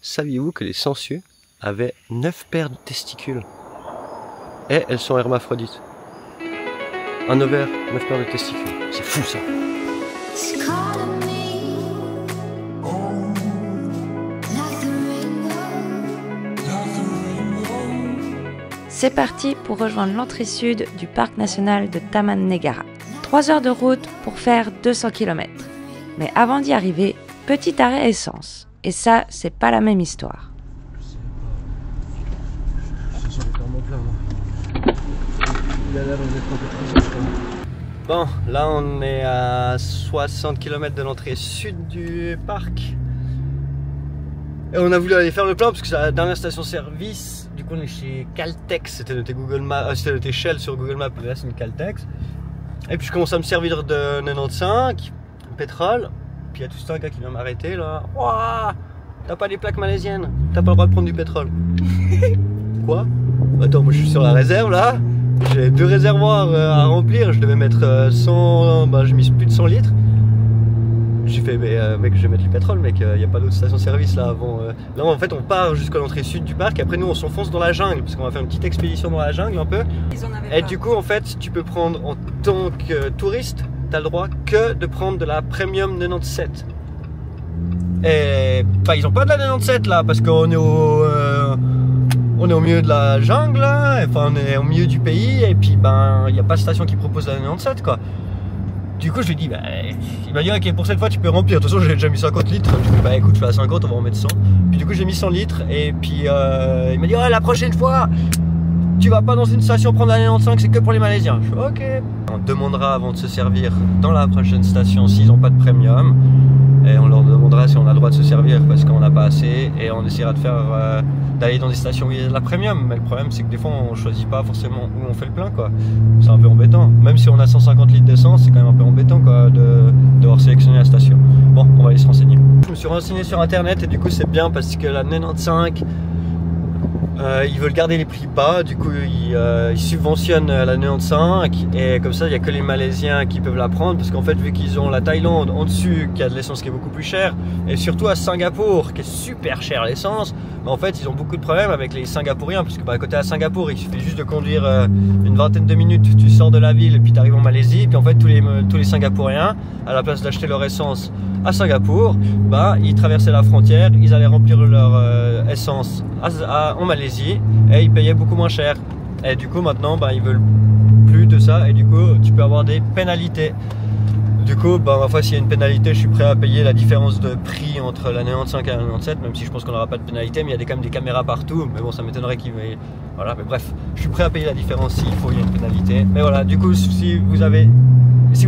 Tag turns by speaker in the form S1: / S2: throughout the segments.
S1: Saviez-vous que les sangsues avaient 9 paires de testicules? Et elles sont hermaphrodites. Un ovaire, 9 paires de testicules. C'est fou ça.
S2: C'est parti pour rejoindre l'entrée sud du parc national de Taman Negara. 3 heures de route pour faire 200 km. Mais avant d'y arriver, petit arrêt essence. Et ça, c'est pas la même histoire.
S1: Bon, là on est à 60 km de l'entrée sud du parc. Et on a voulu aller faire le plein parce que c'est la dernière station-service. Du coup on est chez Caltex, c'était noté c'était noté Shell sur Google Maps, là c'est une Caltex. Et puis je commence à me servir de 95, pétrole. Puis il y a tout ce temps un gars qui vient m'arrêter là. Ouah, t'as pas des plaques malaisiennes, t'as pas le droit de prendre du pétrole. Quoi? Attends, moi je suis sur la réserve là. J'ai 2 réservoirs à remplir, je devais mettre 100, j'ai mis plus de 100 litres. J'ai fait, mais mec, je vais mettre du pétrole, mec, il n'y a pas d'autre station-service là avant. Là en fait on part jusqu'à l'entrée sud du parc, et après nous on s'enfonce dans la jungle, parce qu'on va faire une petite expédition dans la jungle un peu. Et du coup en fait tu peux prendre en tant que touriste, t'as le droit que de prendre de la Premium 97. Et bah ils ont pas de la 97 là, parce qu'on est on est au milieu de la jungle, là. Enfin on est au milieu du pays, et puis ben il n'y a pas de station qui propose la 97 quoi. Du coup je lui dis, bah, il m'a dit ok pour cette fois tu peux remplir, de toute façon j'ai déjà mis 50 litres, je lui dis bah écoute je fais à 50, on va en mettre 100. Puis du coup j'ai mis 100 litres, et puis il m'a dit ouais la prochaine fois tu vas pas dans une station prendre la 95, c'est que pour les Malaisiens. Je fais ok. On demandera avant de se servir dans la prochaine station s'ils n'ont pas de premium, et on leur demandera si on a le droit de se servir parce qu'on n'a pas assez, et on essaiera de faire d'aller dans des stations où il y a de la premium. Mais le problème c'est que des fois on choisit pas forcément où on fait le plein quoi. C'est un peu embêtant, même si on a 150 litres d'essence, c'est quand même un peu embêtant quoi de devoir sélectionner la station. Bon, on va aller se renseigner. Je me suis renseigné sur internet, et du coup c'est bien parce que la 95 ils veulent garder les prix bas, du coup ils subventionnent la 95, et comme ça il n'y a que les Malaisiens qui peuvent la prendre, parce qu'en fait vu qu'ils ont la Thaïlande en dessus qui a de l'essence qui est beaucoup plus chère, et surtout à Singapour qui est super cher l'essence, en fait ils ont beaucoup de problèmes avec les Singapouriens, parce que à côté à Singapour il suffit juste de conduire une vingtaine de minutes, tu sors de la ville et puis tu arrives en Malaisie, puis en fait tous les Singapouriens, à la place d'acheter leur essence à Singapour, ils traversaient la frontière, ils allaient remplir leur essence en Malaisie, et ils payaient beaucoup moins cher. Et du coup maintenant ils veulent plus de ça, et du coup tu peux avoir des pénalités. Du coup ma foi s'il y a une pénalité, je suis prêt à payer la différence de prix entre la 95 et la 97, même si je pense qu'on n'aura pas de pénalité, mais il y a quand même des caméras partout, mais bon ça m'étonnerait qu'ils aient... Voilà, mais bref, je suis prêt à payer la différence s'il faut, il y a une pénalité. Mais voilà, du coup si vous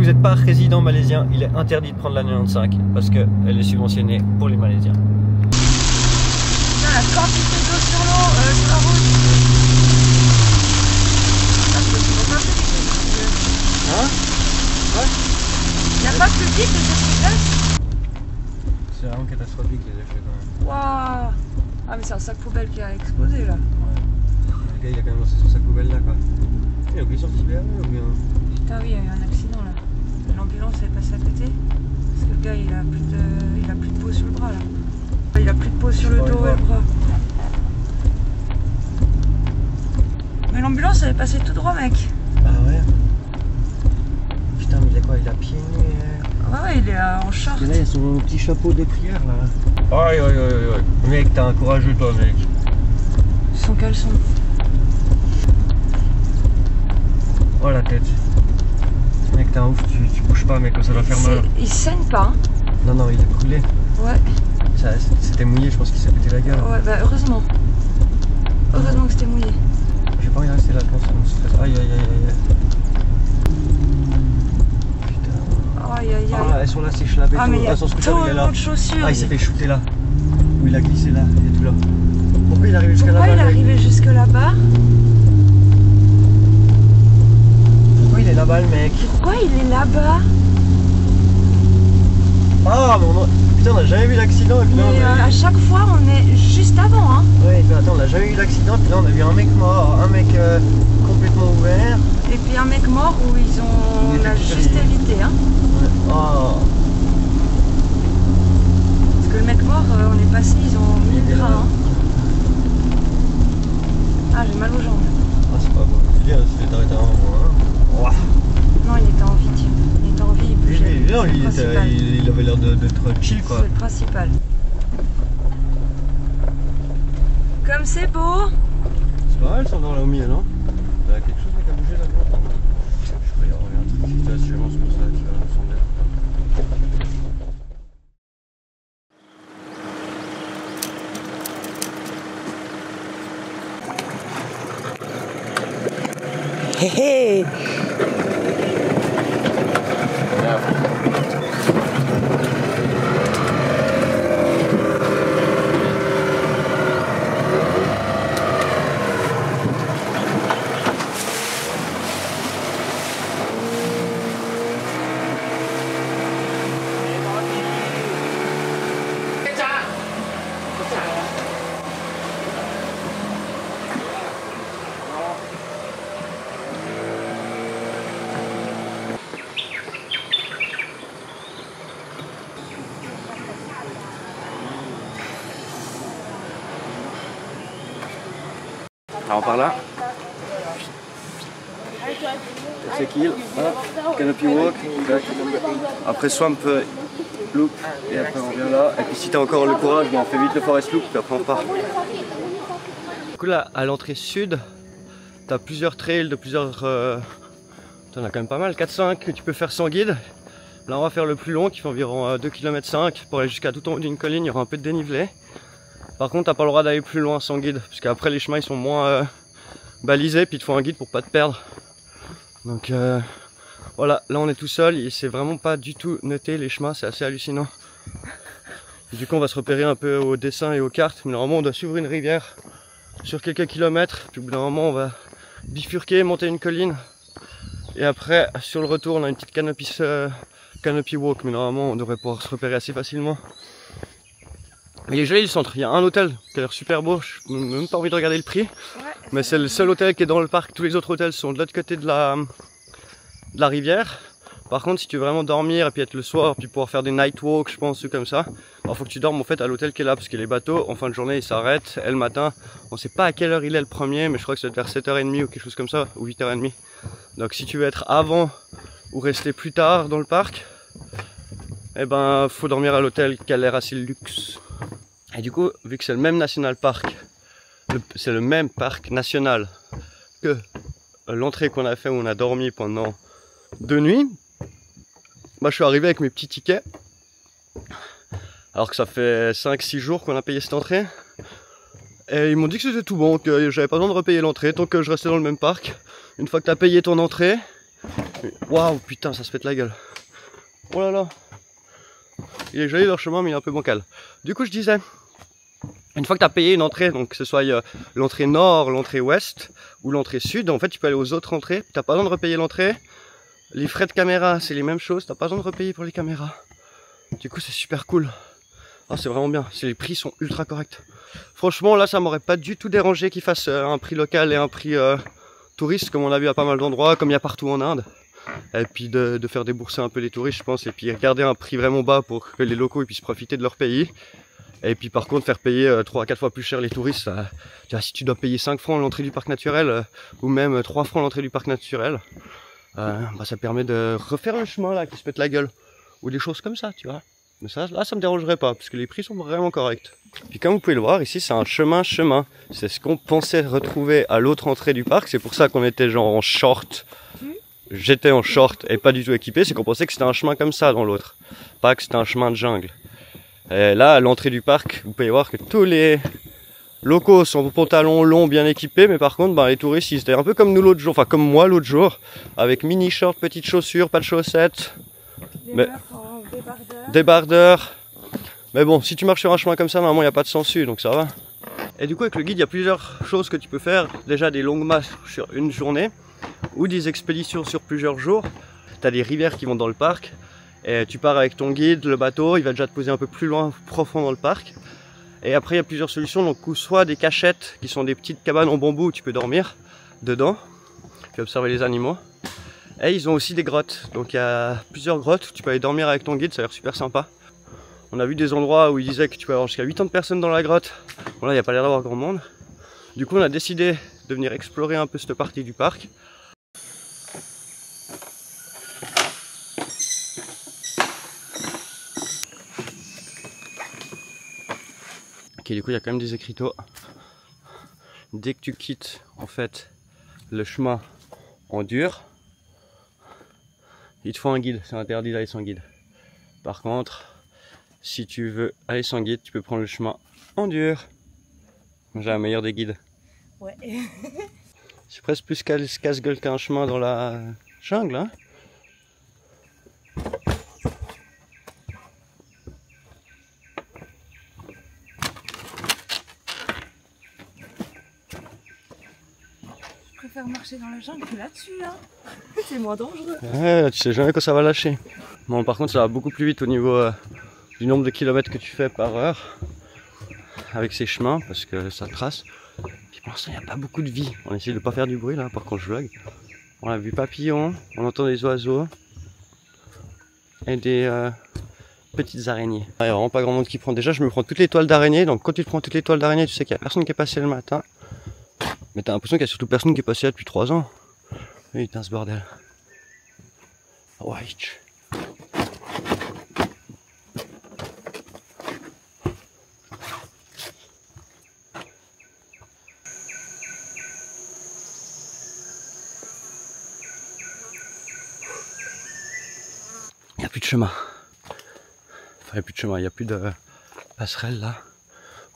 S1: n'êtes pas résident malaisien, il est interdit de prendre la 95 parce qu'elle est subventionnée pour les Malaisiens.
S2: La quantité d'eau sur l'eau, sur la route.
S1: Hein? Ouais.
S2: Il n'y a pas plus vite que ce que
S1: c'est vraiment catastrophique les effets quand même.
S2: Waouh! Ah mais c'est un sac poubelle qui a explosé là.
S1: Ouais. Le gars il a quand même lancé son sac poubelle là quoi. Il a oublié sorti bien ou bien?
S2: Putain oui, il y a eu un accident là. L'ambulance est passée à côté. Parce que le gars il a plus de peau sur le bras là. Il a plus de peau sur le dos et le bras. Mais l'ambulance elle est passée tout droit mec.
S1: Ah ouais. Putain mais il a quoi? Il a pieds nus.
S2: Ouais il est en short.
S1: Et là il a son petit chapeau de prière là. Aïe aïe aïe aïe. Mec t'es un courageux toi mec.
S2: Son caleçon.
S1: Oh la tête. Mec t'es un ouf, tu bouges pas mec, ça doit faire mal.
S2: Il saigne pas hein?
S1: Non non il est brûlé.
S2: Ouais.
S1: C'était mouillé, je pense qu'il s'est pété la gueule.
S2: Ouais bah heureusement. Heureusement que c'était mouillé.
S1: J'ai pas envie de rester là, je pense que mon stress. Aïe aïe aïe aïe. Putain.
S2: Aïe aïe aïe.
S1: Ah elles sont là, c'est chlapé.
S2: Ah mais il y a
S1: son scooter, il est là.
S2: tellement de chaussures.
S1: Ah il s'est fait shooter là. Où il a glissé là, il est tout là. Pourquoi il est arrivé jusqu'à là-bas?
S2: Pourquoi il est arrivé jusque là-bas?
S1: Pourquoi il est là-bas le mec?
S2: Pourquoi il est là-bas?
S1: Ah mon... Putain on a jamais vu l'accident, et puis là
S2: mais
S1: on a
S2: à chaque fois on est juste avant hein.
S1: Ouais mais attends on a jamais eu l'accident, puis là on a vu un mec mort, un mec complètement ouvert.
S2: Et puis un mec mort où on a juste évité hein.
S1: Ouais. Oh.
S2: Parce que le mec mort on est passé, ils ont mis le gras.
S1: d'être chill quoi.
S2: C'est le principal. Comme c'est beau.
S1: C'est pas mal, ça dans là au milieu, non? Il y a quelque chose qui a bougé là-dedans. Je crois qu'il y a un truc qui était assurément comme ça qui va me sembler.
S2: Hé hé.
S1: Alors par là, c'est kill, canopy walk, après swamp loop, et après on revient là. Et puis si t'as encore le courage, on fait vite le forest loop, puis après on part. Du coup là, à l'entrée sud, t'as plusieurs trails de plusieurs... t'en as quand même pas mal, 4-5 que tu peux faire sans guide. Là on va faire le plus long qui fait environ 2,5 km pour aller jusqu'à tout en haut d'une colline, il y aura un peu de dénivelé. Par contre, t'as pas le droit d'aller plus loin sans guide, parce qu'après les chemins ils sont moins balisés, puis il te faut un guide pour pas te perdre. Donc voilà, là on est tout seul, et c'est vraiment pas du tout noté les chemins, c'est assez hallucinant. Et du coup on va se repérer un peu au dessin et aux cartes, mais normalement on doit suivre une rivière sur quelques kilomètres, puis au bout d'un moment on va bifurquer, monter une colline, et après sur le retour on a une petite canopy walk, mais normalement on devrait pouvoir se repérer assez facilement. Il est joli le centre, il y a un hôtel qui a l'air super beau, je n'ai même pas envie de regarder le prix, mais c'est le seul hôtel qui est dans le parc, tous les autres hôtels sont de l'autre côté de la rivière. Par contre si tu veux vraiment dormir et puis être le soir, puis pouvoir faire des night walks je pense ou comme ça, il faut que tu dormes en fait à l'hôtel qui est là, parce que les bateaux en fin de journée ils s'arrêtent, et le matin, on sait pas à quelle heure il est le premier, mais je crois que c'est vers 7h30 ou quelque chose comme ça, ou 8h30. Donc si tu veux être avant ou rester plus tard dans le parc, eh ben faut dormir à l'hôtel qui a l'air assez luxe. Et du coup, vu que c'est le même national park, c'est le même parc national que l'entrée qu'on a fait où on a dormi pendant 2 nuits, moi je suis arrivé avec mes petits tickets, alors que ça fait 5-6 jours qu'on a payé cette entrée, et ils m'ont dit que c'était tout bon, que j'avais pas besoin de repayer l'entrée tant que je restais dans le même parc. Une fois que tu as payé ton entrée, waouh putain ça se pète la gueule, oh là là, il est joli leur chemin mais il est un peu bancal. Du coup je disais, une fois que tu as payé une entrée, donc que ce soit l'entrée nord, l'entrée ouest ou l'entrée sud, en fait tu peux aller aux autres entrées, tu n'as pas besoin de repayer l'entrée. Les frais de caméra c'est les mêmes choses, tu n'as pas besoin de repayer pour les caméras. Du coup c'est super cool. Ah, c'est vraiment bien, les prix sont ultra corrects. Franchement là ça m'aurait pas du tout dérangé qu'ils fassent un prix local et un prix touriste comme on a vu à pas mal d'endroits, comme il y a partout en Inde. Et puis de faire débourser un peu les touristes je pense, et puis garder un prix vraiment bas pour que les locaux ils puissent profiter de leur pays. Et puis par contre faire payer 3 à 4 fois plus cher les touristes, tu vois, si tu dois payer 5 francs l'entrée du parc naturel, ou même 3 francs l'entrée du parc naturel, ça permet de refaire le chemin là qui se pète la gueule, ou des choses comme ça tu vois. Mais ça, là ça me dérangerait pas, parce que les prix sont vraiment corrects. Puis comme vous pouvez le voir ici c'est un chemin, c'est ce qu'on pensait retrouver à l'autre entrée du parc, c'est pour ça qu'on était genre en short. J'étais en short et pas du tout équipé, c'est qu'on pensait que c'était un chemin comme ça dans l'autre, pas que c'était un chemin de jungle. Et là, à l'entrée du parc, vous pouvez voir que tous les locaux sont en pantalons longs bien équipés, mais par contre, les touristes, ils étaient un peu comme nous l'autre jour, enfin comme moi l'autre jour, avec mini short, petites chaussures, pas de chaussettes, débardeurs. Mais bon, si tu marches sur un chemin comme ça, normalement il n'y a pas de sangsues, donc ça va. Et du coup, avec le guide, il y a plusieurs choses que tu peux faire. Déjà des longues marches sur une journée, ou des expéditions sur plusieurs jours. Tu as des rivières qui vont dans le parc. Et tu pars avec ton guide, le bateau, il va déjà te poser un peu plus loin, profond dans le parc. Et après il y a plusieurs solutions, donc soit des cachettes qui sont des petites cabanes en bambou où tu peux dormir dedans, puis observer les animaux. Et ils ont aussi des grottes, donc il y a plusieurs grottes où tu peux aller dormir avec ton guide, ça a l'air super sympa. On a vu des endroits où ils disaient que tu peux avoir jusqu'à 80 personnes dans la grotte. Bon là il n'y a pas l'air d'avoir grand monde. Du coup on a décidé de venir explorer un peu cette partie du parc. Ok, du coup il y a quand même des écriteaux. Dès que tu quittes en fait le chemin en dur, il te faut un guide, c'est interdit d'aller sans guide. Par contre, si tu veux aller sans guide, tu peux prendre le chemin en dur. J'ai la meilleure des guides.
S2: Ouais.
S1: C'est presque plus casse-gueule qu'un chemin dans la jungle, hein.
S2: Je préfère marcher dans la jungle que là-dessus, hein. C'est moins dangereux.
S1: Ouais, là, tu sais jamais quand ça va lâcher. Bon, par contre, ça va beaucoup plus vite au niveau du nombre de kilomètres que tu fais par heure avec ces chemins, parce que ça trace. Puis pour l'instant, il n'y a pas beaucoup de vie. On essaie de pas faire du bruit là, par contre, je vlog. On a vu papillons, on entend des oiseaux et des petites araignées. Il n'y a vraiment pas grand monde qui prend. Déjà, je me prends toutes les toiles d'araignée. Donc, quand tu te prends toutes les toiles d'araignée, tu sais qu'il n'y a personne qui est passé le matin. Mais t'as l'impression qu'il y a surtout personne qui est passé là depuis 3 ans. Et putain, ce bordel. Ouais. Il n'y a plus de chemin. Enfin, il n'y a plus de chemin, il n'y a plus de passerelle là.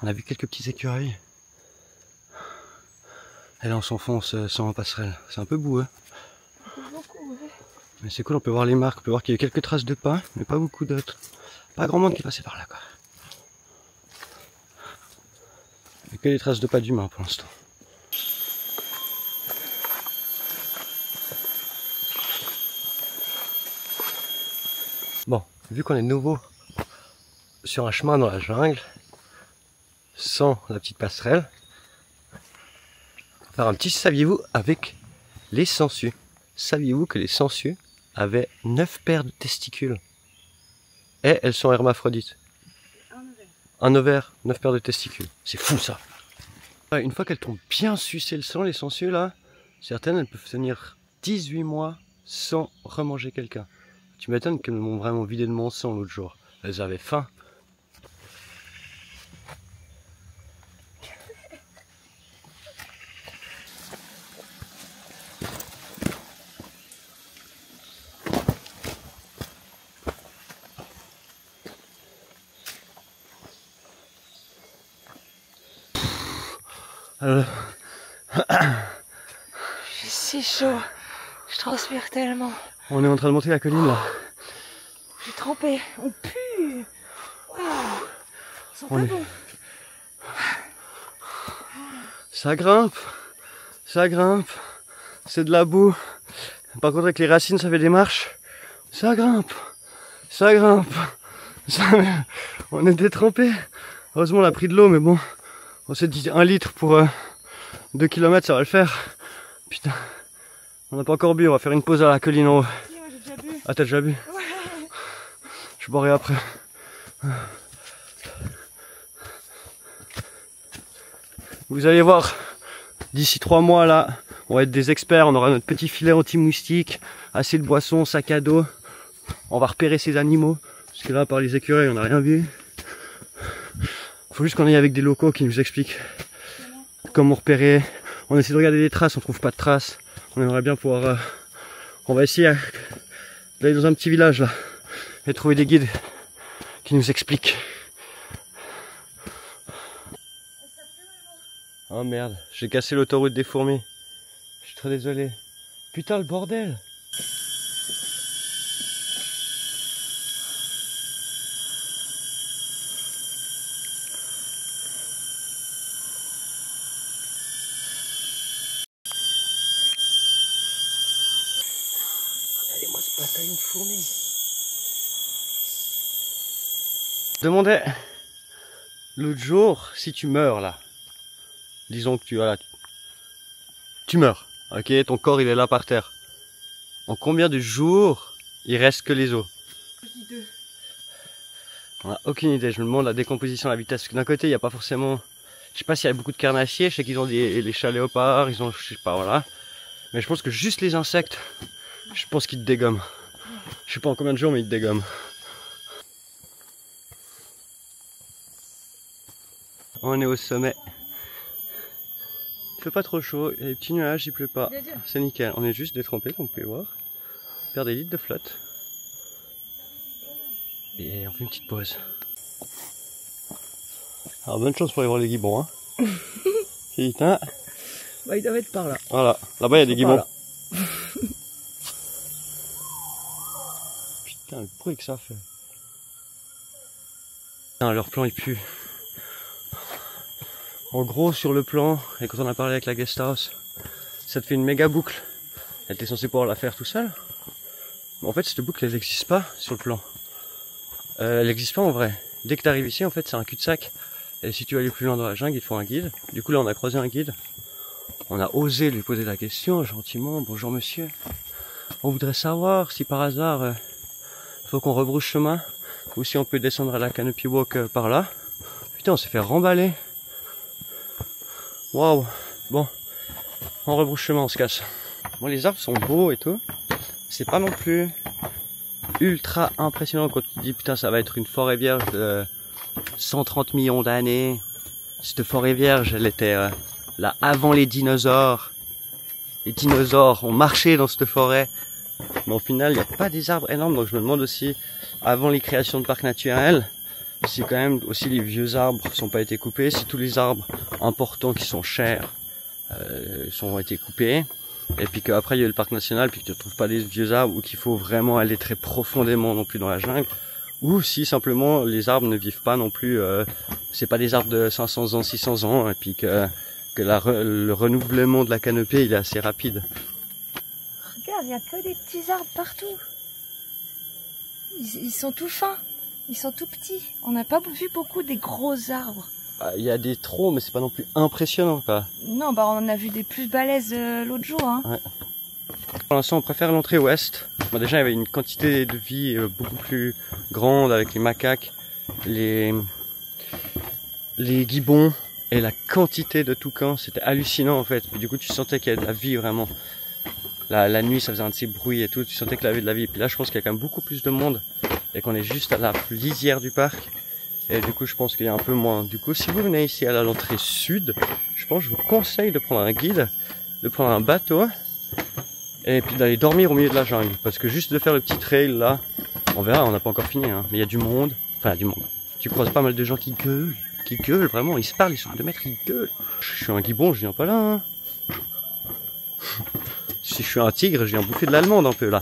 S1: On a vu quelques petits écureuils. Et là on s'enfonce sans passerelle. C'est un peu boueux. Mais c'est cool, on peut voir les marques, on peut voir qu'il y a eu quelques traces de pas, mais pas beaucoup d'autres. Pas grand monde qui est passé par là quoi. Il n'y a que des traces de pas d'humains pour l'instant. Bon, vu qu'on est nouveau sur un chemin dans la jungle, sans la petite passerelle, on va faire un petit saviez-vous avec les sangsues. Saviez-vous que les sangsues avaient 9 paires de testicules? Et elles sont hermaphrodites. Un ovaire, 9 paires de testicules. C'est fou ça. Une fois qu'elles t'ont bien sucé le sang, les sangsues là, certaines elles peuvent tenir 18 mois sans remanger quelqu'un. Tu m'étonnes qu'elles m'ont vraiment vidé de mon sang l'autre jour. Elles avaient faim.
S2: C'est chaud. Je transpire tellement.
S1: On est en train de monter la colline là.
S2: J'ai trempé. On pue. Wow. Ils sont pas bons.
S1: Ça grimpe. Ça grimpe. C'est de la boue. Par contre avec les racines ça fait des marches. Ça grimpe. Ça grimpe. Ça... On est détrempés. Heureusement on a pris de l'eau mais bon. On s'est dit 1 litre pour 2 km ça va le faire. Putain. On n'a pas encore bu, on va faire une pause à la colline en haut.
S2: Oui, moi j'ai déjà bu.
S1: Ah t'as déjà bu?
S2: Ouais.
S1: Je boirai après. Vous allez voir, d'ici 3 mois là, on va être des experts, on aura notre petit filet anti-moustique, assez de boissons, sac à dos. On va repérer ces animaux, parce que là par les écureuils on n'a rien vu. Faut juste qu'on aille avec des locaux qui nous expliquent comment repérer. On essaie de regarder des traces, on trouve pas de traces. On aimerait bien pouvoir... on va essayer d'aller dans un petit village là et trouver des guides qui nous expliquent. Oh merde, j'ai cassé l'autoroute des fourmis. Je suis très désolé. Putain le bordel. Regardez-moi ce bataillon de fourmis. Je demandais l'autre jour si tu meurs là. Disons que tu meurs, ok, ton corps il est là par terre. En combien de jours il reste que les os?
S2: Je dis 2.
S1: On n'a aucune idée, je me demande la décomposition, la vitesse. Parce que d'un côté il n'y a pas forcément, je sais pas s'il y a beaucoup de carnassiers, je sais qu'ils ont les chats léopards, ils ont, je sais pas, voilà. Mais je pense que juste les insectes, je pense qu'ils te dégomment. Je sais pas en combien de jours mais ils te dégomment. On est au sommet. Il fait pas trop chaud, il y a des petits nuages, il pleut pas. C'est nickel, on est juste détrempés comme vous pouvez voir. On perd des litres de flotte. Et on fait une petite pause. Alors bonne chance pour aller voir les gibbons. Hein. Putain.
S3: Bah, ils doivent être par là.
S1: Voilà, là-bas il y a des gibbons. Putain, le bruit que ça fait. Putain, leur plan il pue. En gros, sur le plan, et quand on a parlé avec la guest house, ça te fait une méga boucle. Elle était censée pouvoir la faire tout seul. Mais en fait, cette boucle, elle n'existe pas sur le plan. Elle n'existe pas en vrai. Dès que tu arrives ici, en fait, c'est un cul-de-sac. Et si tu veux aller plus loin dans la jungle, il te faut un guide. Du coup, là, on a croisé un guide. On a osé lui poser la question, gentiment. Bonjour monsieur. On voudrait savoir si par hasard, faut qu'on rebrousse chemin. Ou si on peut descendre à la Canopy Walk par là. Putain, on s'est fait remballer. Waouh. Bon, on rebrousse chemin, on se casse. Bon, les arbres sont beaux et tout. C'est pas non plus ultra impressionnant quand tu te dis putain, ça va être une forêt vierge de 130 millions d'années. Cette forêt vierge, elle était là avant les dinosaures. Les dinosaures ont marché dans cette forêt. Mais au final, il n'y a pas des arbres énormes. Donc je me demande aussi, avant les créations de parcs naturels, si quand même aussi les vieux arbres sont pas été coupés, si tous les arbres importants qui sont chers ont été coupés, et puis qu'après il y a eu le parc national, puis que tu ne trouves pas des vieux arbres, ou qu'il faut vraiment aller très profondément non plus dans la jungle, ou si simplement les arbres ne vivent pas non plus, c'est pas des arbres de 500 ans, 600 ans, et puis que le renouvellement de la canopée il est assez rapide.
S3: Regarde, il n'y a que des petits arbres partout. Ils sont tout fins. Ils sont tout petits. On n'a pas vu beaucoup des gros arbres.
S1: Il y a des troncs, mais c'est pas non plus impressionnant, quoi.
S3: Non, bah on en a vu des plus balèzes l'autre jour. Hein.
S1: Ouais. Pour l'instant, on préfère l'entrée ouest. Bon, déjà, il y avait une quantité de vie beaucoup plus grande avec les macaques, les gibbons et la quantité de toucans. C'était hallucinant en fait. Puis du coup, tu sentais qu'il y avait de la vie vraiment. La nuit, ça faisait un de ces bruits et tout. Tu sentais qu'il y avait de la vie. Puis là, je pense qu'il y a quand même beaucoup plus de monde. Et qu'on est juste à la lisière du parc. Et du coup, je pense qu'il y a un peu moins. Du coup, si vous venez ici à l'entrée sud, je pense que je vous conseille de prendre un guide, de prendre un bateau, et puis d'aller dormir au milieu de la jungle. Parce que juste de faire le petit trail là, on verra, on n'a pas encore fini, hein. Mais il y a du monde. Enfin, du monde. Tu croises pas mal de gens qui gueulent, vraiment. Ils se parlent, ils sont à 2 mètres, ils gueulent. Je suis un gibbon, je viens pas là, hein. Si je suis un tigre, je viens bouffer de l'allemande un peu là.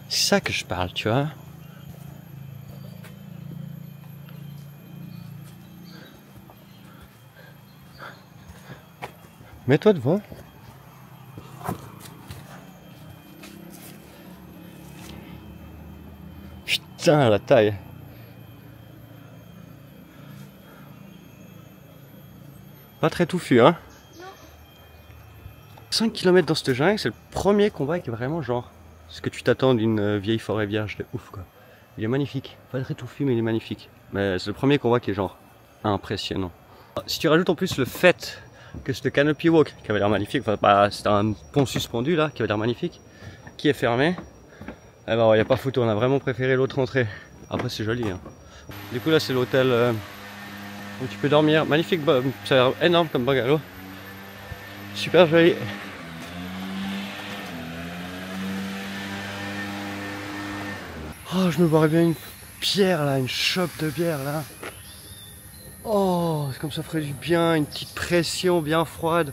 S1: C'est ça que je parle, tu vois. Mets-toi devant. Putain, la taille. Pas très touffu, hein. Non. 5 km dans cette jungle, c'est le premier combat qui est vraiment genre ce que tu t'attends d'une vieille forêt vierge de ouf, quoi. Il est magnifique. Pas très touffu, mais il est magnifique. Mais c'est le premier combat qui est genre impressionnant. Si tu rajoutes en plus le fait que ce Canopy Walk, qui avait l'air magnifique, enfin bah, c'était un pont suspendu là, qui avait l'air magnifique, qui est fermé, eh ben il n'y a pas photo, on a vraiment préféré l'autre entrée. Après c'est joli, hein. Du coup là c'est l'hôtel où tu peux dormir, magnifique, ça a l'air énorme comme bungalow, super joli. Oh, je me boirais bien une bière là, une chope de bière là. Oh, comme ça ferait du bien, une petite pression bien froide.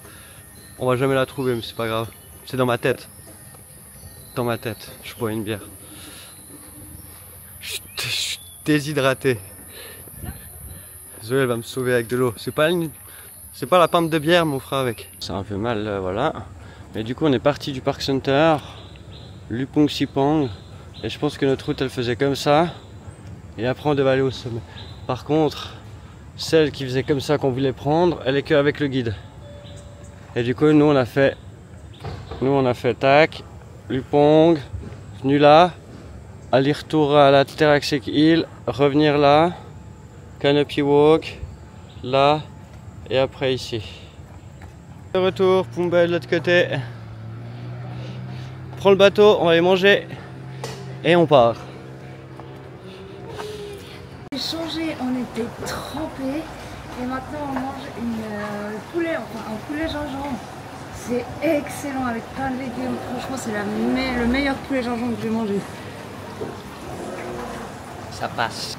S1: On va jamais la trouver, mais c'est pas grave. C'est dans ma tête. Dans ma tête, je bois une bière. Je suis déshydraté. Zoé, elle va me sauver avec de l'eau. C'est pas la pinte de bière, mais on fera avec. C'est un peu mal, voilà. Mais du coup, on est parti du Park Center, Lupong Sipang. Et je pense que notre route, elle faisait comme ça. Et après, on devait aller au sommet. Par contre, celle qui faisait comme ça qu'on voulait prendre, elle est qu'avec le guide. Et du coup, nous on a fait tac, Lupong, venu là, aller-retour à la Teraxek Hill, revenir là, Canopy Walk, là, et après ici. De retour, Pumba de l'autre côté. Prends le bateau, on va aller manger, et on part.
S3: J'ai changé, on était trempé. Et maintenant on mange un poulet gingembre. C'est excellent avec plein de légumes. Franchement, c'est le meilleur poulet gingembre que j'ai mangé.
S1: Ça passe.